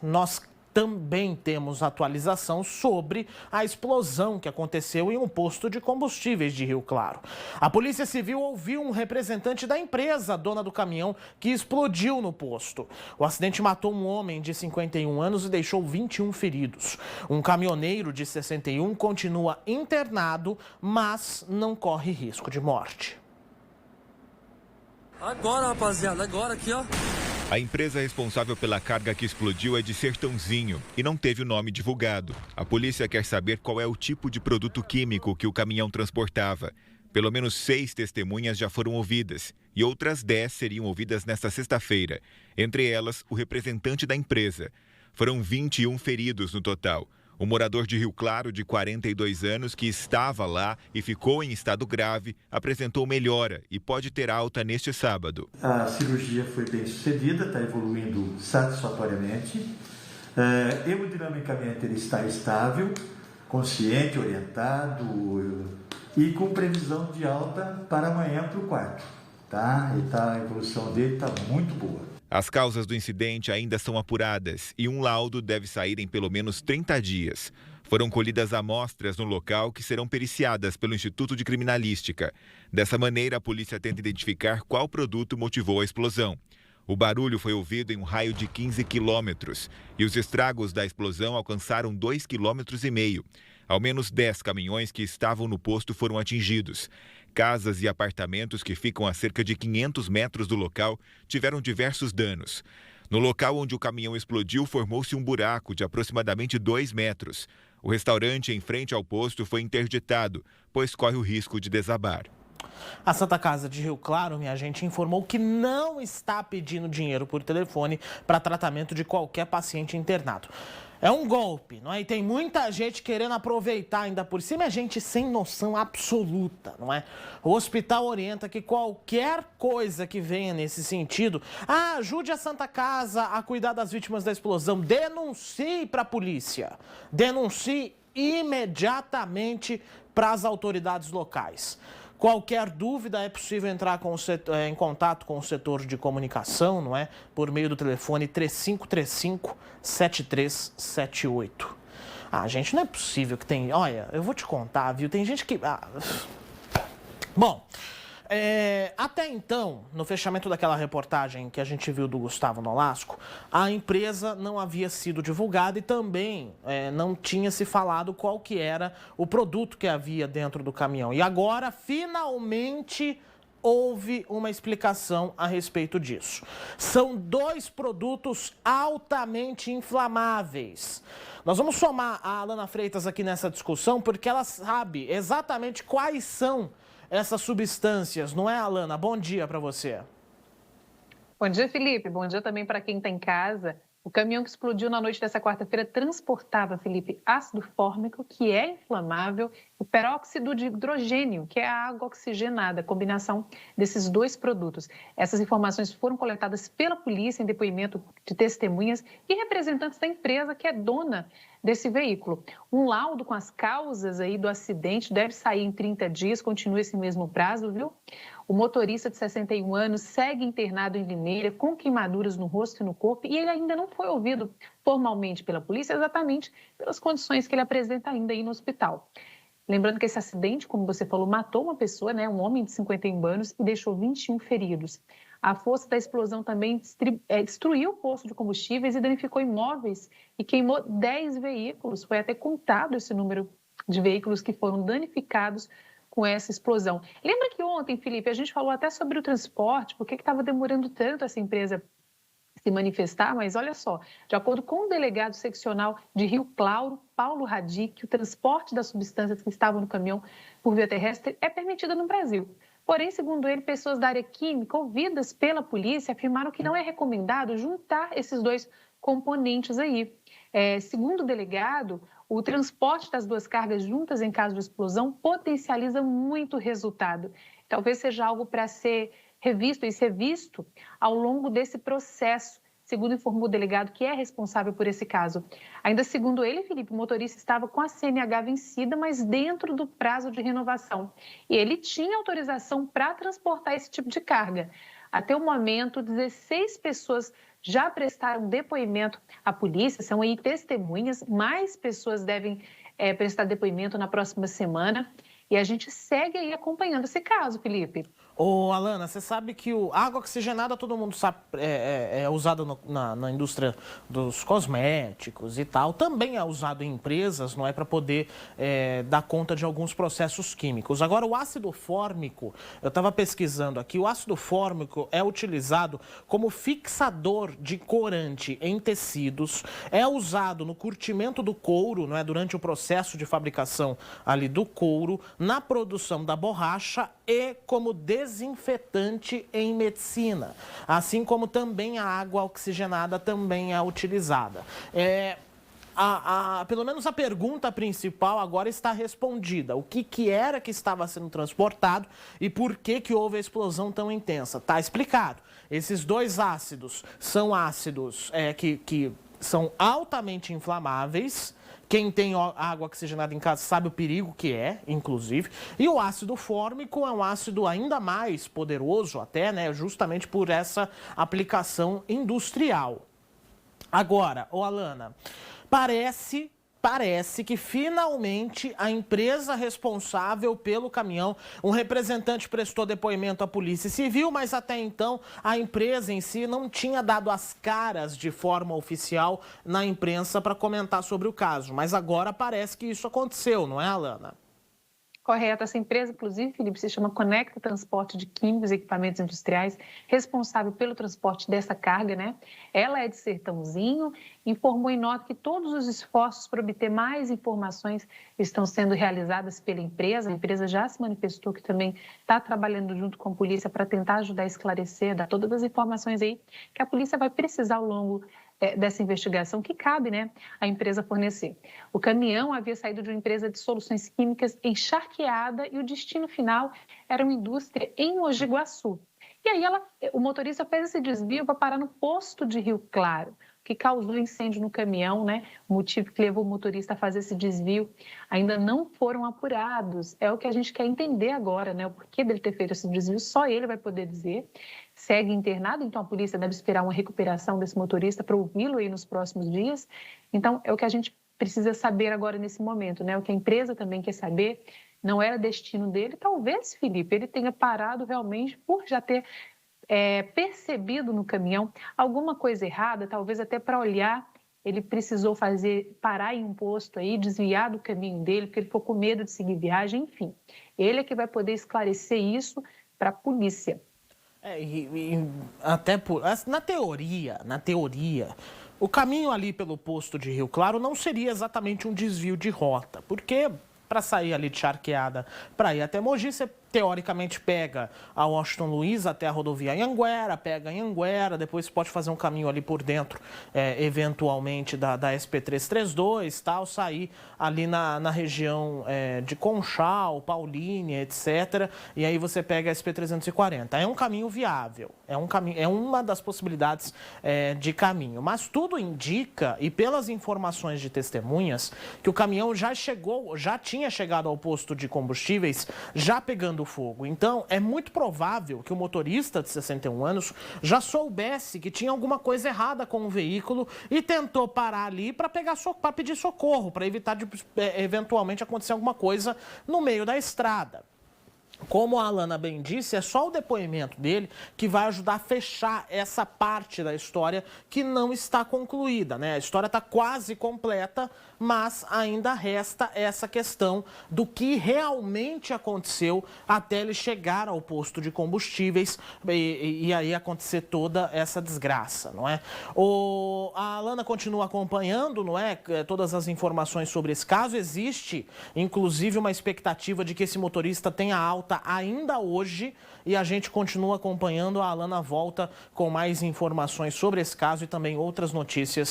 nós também temos atualização sobre a explosão que aconteceu em um posto de combustíveis de Rio Claro. A Polícia Civil ouviu um representante da empresa, dona do caminhão, que explodiu no posto. O acidente matou um homem de 51 anos e deixou 21 feridos. Um caminhoneiro de 61 continua internado, mas não corre risco de morte. Agora, rapaziada, agora aqui, ó. A empresa responsável pela carga que explodiu é de Sertãozinho e não teve o nome divulgado. A polícia quer saber qual é o tipo de produto químico que o caminhão transportava. Pelo menos 6 testemunhas já foram ouvidas e outras 10 seriam ouvidas nesta sexta-feira. Entre elas, o representante da empresa. Foram 21 feridos no total. O morador de Rio Claro, de 42 anos, que estava lá e ficou em estado grave, apresentou melhora e pode ter alta neste sábado. A cirurgia foi bem sucedida, está evoluindo satisfatoriamente. Hemodinamicamente ele está estável, consciente, orientado e com previsão de alta para amanhã para o quarto. Tá? A evolução dele está muito boa. As causas do incidente ainda são apuradas e um laudo deve sair em pelo menos 30 dias. Foram colhidas amostras no local que serão periciadas pelo Instituto de Criminalística. Dessa maneira, a polícia tenta identificar qual produto motivou a explosão. O barulho foi ouvido em um raio de 15 quilômetros e os estragos da explosão alcançaram 2,5 quilômetros. Ao menos 10 caminhões que estavam no posto foram atingidos. Casas e apartamentos que ficam a cerca de 500 metros do local tiveram diversos danos. No local onde o caminhão explodiu, formou-se um buraco de aproximadamente 2 metros. O restaurante em frente ao posto foi interditado, pois corre o risco de desabar. A Santa Casa de Rio Claro, minha gente, informou que não está pedindo dinheiro por telefone para tratamento de qualquer paciente internado. É um golpe, não é? E tem muita gente querendo aproveitar ainda por cima, é gente sem noção absoluta, não é? O hospital orienta que qualquer coisa que venha nesse sentido, ajude a Santa Casa a cuidar das vítimas da explosão, denuncie para a polícia, denuncie imediatamente para as autoridades locais. Qualquer dúvida é possível entrar em contato com o setor de comunicação, não é? Por meio do telefone 3535-7378. Gente, não é possível que tem... Olha, eu vou te contar, viu? Tem gente que... Bom, até então, no fechamento daquela reportagem que a gente viu do Gustavo Nolasco, a empresa não havia sido divulgada e também não tinha se falado qual que era o produto que havia dentro do caminhão. E agora, finalmente, houve uma explicação a respeito disso. São 2 produtos altamente inflamáveis. Nós vamos somar a Alana Freitas aqui nessa discussão porque ela sabe exatamente quais são essas substâncias, não é, Alana? Bom dia para você. Bom dia, Felipe. Bom dia também para quem está em casa. O caminhão que explodiu na noite dessa quarta-feira transportava, Felipe, ácido fórmico, que é inflamável, e peróxido de hidrogênio, que é a água oxigenada, a combinação desses 2 produtos. Essas informações foram coletadas pela polícia em depoimento de testemunhas e representantes da empresa que é dona desse veículo. Um laudo com as causas aí do acidente deve sair em 30 dias, continua esse mesmo prazo, viu? O motorista de 61 anos segue internado em Limeira com queimaduras no rosto e no corpo e ele ainda não foi ouvido formalmente pela polícia, exatamente pelas condições que ele apresenta ainda aí no hospital. Lembrando que esse acidente, como você falou, matou uma pessoa, né, um homem de 51 anos e deixou 21 feridos. A força da explosão também destruiu o posto de combustíveis e danificou imóveis e queimou 10 veículos. Foi até contado esse número de veículos que foram danificados com essa explosão. Lembra que ontem, Felipe, a gente falou até sobre o transporte, por que estava demorando tanto essa empresa se manifestar, mas olha só, de acordo com o delegado seccional de Rio Claro, Paulo Radic, o transporte das substâncias que estavam no caminhão por via terrestre é permitido no Brasil. Porém, segundo ele, pessoas da área química ouvidas pela polícia afirmaram que não é recomendado juntar esses 2 componentes aí. Segundo o delegado, o transporte das 2 cargas juntas em caso de explosão potencializa muito o resultado. Talvez seja algo para ser revisto e ser visto ao longo desse processo, segundo informou o delegado que é responsável por esse caso. Ainda segundo ele, Felipe, o motorista estava com a CNH vencida, mas dentro do prazo de renovação. E ele tinha autorização para transportar esse tipo de carga. Até o momento, 16 pessoas já prestaram depoimento à polícia, são aí testemunhas, mais pessoas devem prestar depoimento na próxima semana. E a gente segue aí acompanhando esse caso, Felipe. Ô, Alana, você sabe que a água oxigenada, todo mundo sabe, é usada na indústria dos cosméticos e tal. Também é usado em empresas, não é, para poder dar conta de alguns processos químicos. Agora, o ácido fórmico, eu estava pesquisando aqui, o ácido fórmico é utilizado como fixador de corante em tecidos, é usado no curtimento do couro, não é, durante o processo de fabricação ali do couro, na produção da borracha e como desinfetante em medicina, assim como também a água oxigenada também é utilizada. Pelo menos a pergunta principal agora está respondida. O que era que estava sendo transportado e por que houve a explosão tão intensa? Está explicado. Esses dois ácidos são ácidos que são altamente inflamáveis. Quem tem água oxigenada em casa sabe o perigo que é, inclusive. E o ácido fórmico é um ácido ainda mais poderoso até, né? Justamente por essa aplicação industrial. Agora, Alana, parece que finalmente a empresa responsável pelo caminhão, um representante prestou depoimento à Polícia Civil, mas até então a empresa em si não tinha dado as caras de forma oficial na imprensa para comentar sobre o caso. Mas agora parece que isso aconteceu, não é, Alana? Correto. Essa empresa, inclusive, Felipe, se chama Conecta Transporte de Químicos e Equipamentos Industriais, responsável pelo transporte dessa carga, né? Ela é de Sertãozinho, informou em nota que todos os esforços para obter mais informações estão sendo realizados pela empresa. A empresa já se manifestou que também está trabalhando junto com a polícia para tentar ajudar a esclarecer, dar todas as informações aí que a polícia vai precisar ao longo dessa investigação que cabe, né, a empresa fornecer. O caminhão havia saído de uma empresa de soluções químicas encharqueada e o destino final era uma indústria em Mogi Guaçu. E aí o motorista fez esse desvio para parar no posto de Rio Claro, que causou incêndio no caminhão, né? O motivo que levou o motorista a fazer esse desvio ainda não foram apurados. É o que a gente quer entender agora, né? O porquê dele ter feito esse desvio, só ele vai poder dizer. Segue internado, então a polícia deve esperar uma recuperação desse motorista para ouvi-lo aí nos próximos dias. Então, é o que a gente precisa saber agora nesse momento, né? O que a empresa também quer saber, não era destino dele. Talvez, Felipe, ele tenha parado realmente por já ter percebido no caminhão alguma coisa errada, talvez até para olhar, ele precisou parar em um posto aí, desviar do caminho dele, porque ele ficou com medo de seguir viagem, enfim. Ele é que vai poder esclarecer isso para a polícia. Na teoria, o caminho ali pelo posto de Rio Claro não seria exatamente um desvio de rota, porque para sair ali de Charqueada para ir até Mogi, você teoricamente pega a Washington Luiz até a rodovia Anhanguera, pega Anhanguera, depois pode fazer um caminho ali por dentro, eventualmente, da SP-332, tal, sair ali na região de Conchal, Paulínia, etc. E aí você pega a SP-340. É um caminho viável, é uma das possibilidades de caminho. Mas tudo indica, e pelas informações de testemunhas, que o caminhão já tinha chegado ao posto de combustíveis, já pegando fogo. Então, é muito provável que o motorista de 61 anos já soubesse que tinha alguma coisa errada com o veículo e tentou parar ali para pedir socorro, para evitar de eventualmente acontecer alguma coisa no meio da estrada. Como a Alana bem disse, é só o depoimento dele que vai ajudar a fechar essa parte da história que não está concluída, né? A história está quase completa, mas ainda resta essa questão do que realmente aconteceu até ele chegar ao posto de combustíveis e aí acontecer toda essa desgraça, não é? A Alana continua acompanhando, não é? Todas as informações sobre esse caso. Existe, inclusive, uma expectativa de que esse motorista tenha alta ainda hoje e a gente continua acompanhando. A Alana volta com mais informações sobre esse caso e também outras notícias